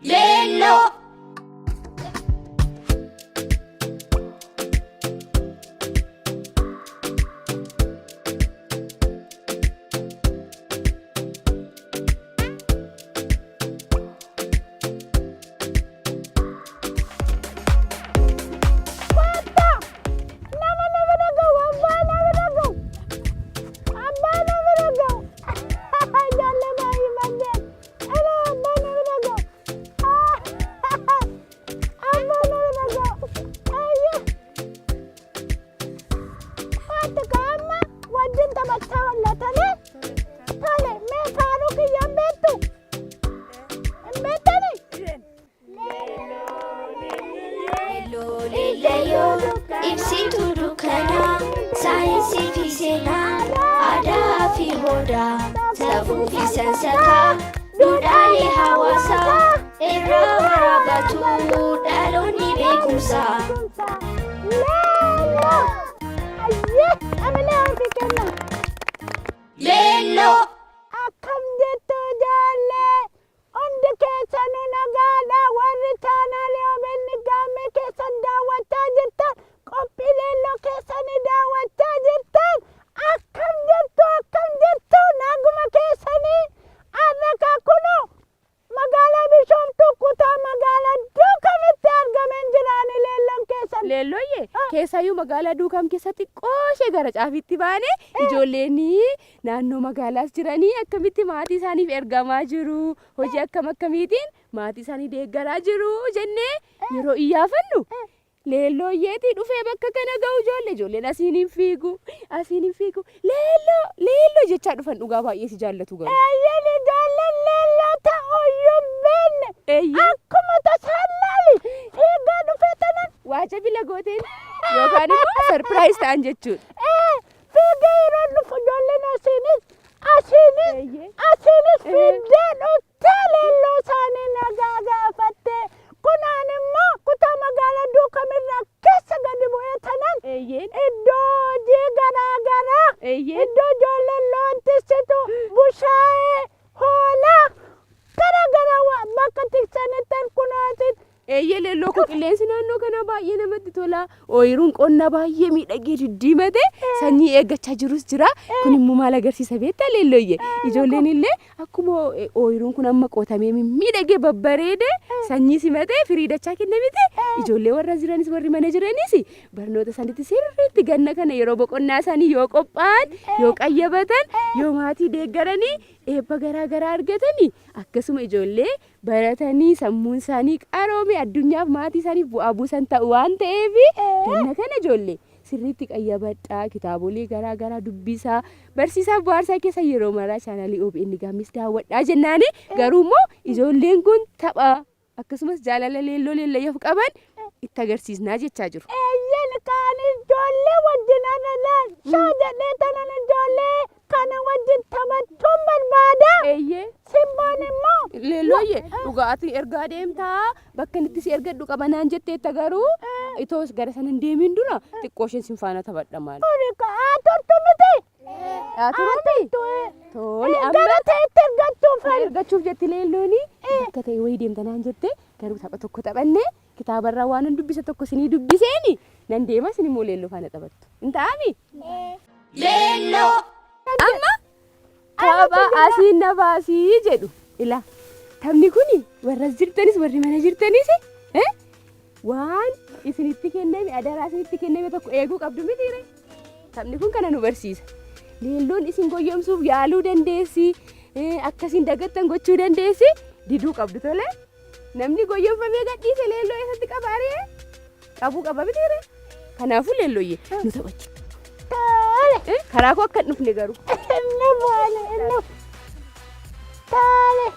Lello. Ibsituu dukkanaa saayinsii fi seenaa aadaa fi boodaa safuu fi sansakaa duudhaalee hawaasaa irraa barabatu dhaloonni beekumsaa. Lello. Akkam jettu ijoollee hundi keessanuu nagaadha. Warri chaanaalii OBN gaammee keessan daawwachaa jirtan qophii leelloo keessanii daawwachaa jirtan akkam jettu naguma keessanii har'a kunoo magaalaa Bishoomtuu kutaa magaalaa Duukamitti argamen jiraani leelloon keessan. Leellooyye keessayyuu magaalaa Duukam keessatti qooshee gara caafiitti baane ijoolleen naannoo magaalaas jiranii akkamitti maatii isaaniif ergamaa jiru, hojii akkamiitiin maatii isaanii deeggaraa jiru jennee yeroo iyyafannu leellooyyeetii dhufee bakka kana ga'u ijoolleen asiin hin fiigu leelloo jechaa dhufan dhugaa baay'ee si jaallatu garu. Eeyyan ijoolleen leelloo ta'uyyuu beenne akkuma tasaallali fiigaa dhufee tanan waajabila gooteen yookaan immoo sarpiraayiz ta'an jechuudha. Fiigee yeroo dhufu ijoolleen asiinis fiigdee dhuftee leelloo isaanii nagaa gaafatte. Kunaan immoo kutaa magaalaa Duukamirraa keessa gadi bu'ee tanan iddoo hojii garaagaraa iddoo ijoolleen loon tiksitu bushaayee hoolaa garaagaraa bakka tiksanitti kunaatin. Leelloo koo qilleensi naannoo kana baay'ee namatti tola. Ooyiruun qonna baay'ee miidhagee diddiimate sanyii eeggachaa jirus jira. Kun immoo maal agarsiisa beektaa leellooyye? Ijoolleen illee akkuma ooyiruun kun amma qotamee miidhagee babbareede sanyii simatee firii dachaa kennamite ijoollee warra jiranis warri mana jiranis barnoota isaaniitti sirriitti ganna kana yeroo boqonnaa isaanii yoo qophaa'an yoo qayyabatan yoo maatii deeggaranii eebba garaagaraa argatanii akkasuma ijoollee baratanii sammuun isaanii qaroome addunyaaf maatii isaaniif bu'aa buusan ta'u waan ta'eef ganna kana ijoollee sirriitti qayyabadhaa kitaabolee garaagaraa dubbisaa barsiisaaf bohaarsaa keessa yeroo maraa chaanaalii OBN gaammis daawwadhaa jennaani garuu immoo ijoolleen kun tapha akkasumas jaalala leelloo leellayyaaf qaban itti agarsiisnaa jechaa jiru. Eeyyan kaan ijoollee wajjin alalaan shoo jedhee tanan ijoollee kana wajjin taphachuun barbaada. Simboon immoo leellooyye dhugaatii ergaa deemtaa bakka inni si ergadhu qabanaan jetteetta garuu itoos gara sana hin deemin dura xiqqoo isheen sin faana taphadha maali. Turtu miti. Tole amma gara ta'etti ergachuuf jetti leellooni bakka ta'e wayii deemtanaan jette garuu tapha tokko taphannee kitaabarraa waan hin dubbise tokko sinii dubbiseeni nan deema sin immoo leelloo faana taphattu hin ta'ami. Lello. Amma tapha asiin na baasii jedhu ila taphni kuni warra jirtanis warri mana jirtanis waan isinitti kenname adaraa isinitti kenname tokko eeguu qabdu mitiire. Taphni kun kana nu barsiisa. Leelloon isin goyyomsuuf yaaluu dandeessi akkasiin dagattan gochuu dandeessi diduu qabdu tole. Namni goyyomfamee gadhiise leelloo eessatti qabaaree qabuu qaba mitiire. Kanaafuu leellooyye nu taphachi. Karaa koo akka hin dhufne garuu. Taale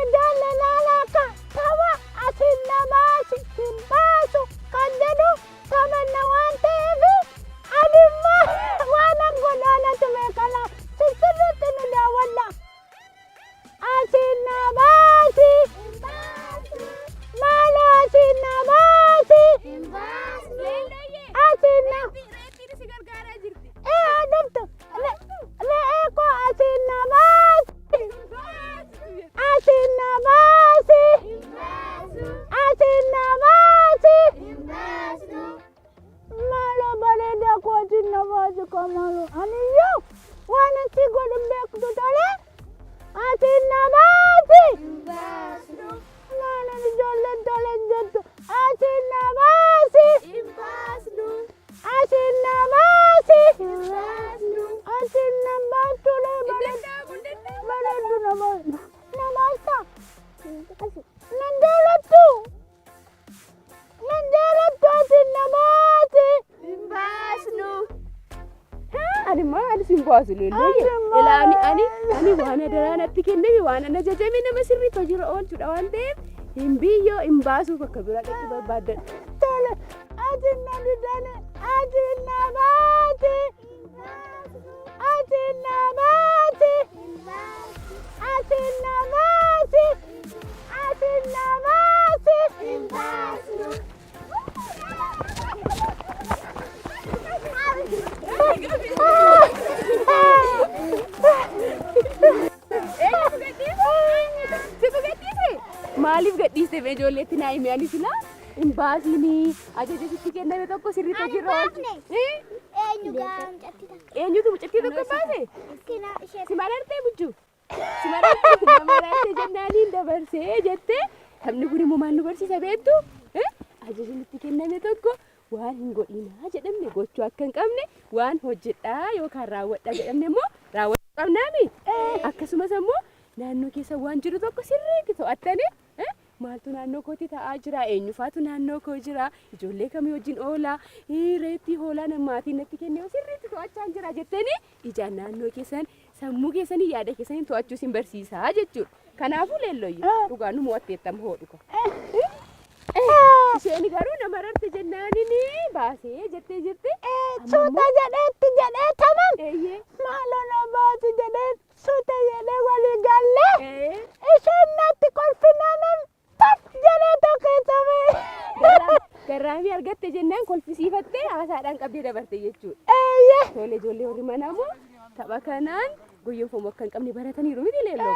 ijoollee laalaa tapha asiin na baasi hin baasu kan jedhu taphanna waan ta'eef adimmaa waan godhaanatu beekala sirriitti nu daawwadha. Asiin na baasi maala asiin na baasi asiin na adumtu le'ee koo asiin na baasi asiin na baasi. Nanjaalattu asin namaati. Hin baasnu. Ani maal sin baasu leelloyye. Ilaani ani waan adaraa natti kenname waan ana jajame nama sirriifa jira oolchuudha waan ta'eef hin biyyoo hin baasuuf akka bira dhaqi barbaaddan. Tole asin na didane asin namaati. Asin namaati. Asin namaati. Asin namaati. Hin baasnu. Maaliif gadhiiste bee ijoolleetti naa himi ani silaa hin baasini ajaja sitti kenname tokko sirriifa jirra oolchu. Eenyutu mucattii tokko baase? Si marartee bujju? Si marartee nama marartee jennaaniin dabarsee jettee sabni kun immoo maal nu barsiisa beektu? Ajaja sitti kenname tokko waan hin godhinaa jedhamne gochuu akka hin qabne waan hojjedhaa yookaan raawwadhaa jedhamne immoo raawwachuu qabnaami. Akkasumas immoo naannoo keessa waan jiru tokko sirriitti to'attanii maaltu naannoo kootti ta'aa jira eenyufaatu naannoo koo jira ijoollee kamii wajjin oolaa reetti hoolaa namaatiin natti kennee sirriitti to'achaa jira jettanii ijaan naannoo keessan sammuu keessanii yaada keessanii to'achuu sin barsiisaa jechuudha. Kanaafuu leelloyye dhugaan nu mo'atteettam hoodhuka. Isheen garuu nama rarte jennaaniin baasee jettee jirti. Suuta jedheetti jedhee tanan. Maaloo na baati jedhee suuta jedhee walii gallee. Isheen natti kolfinaanan tat jedhee tokkeessame. Garraamii argatte jennaan kolfisiifattee haasaadhaan qabdee dabarte jechuudha. Tole ijoollee warri manaa immoo tapha kanaan guyyoon foon akka hin qabne barataniiru miti leelloo.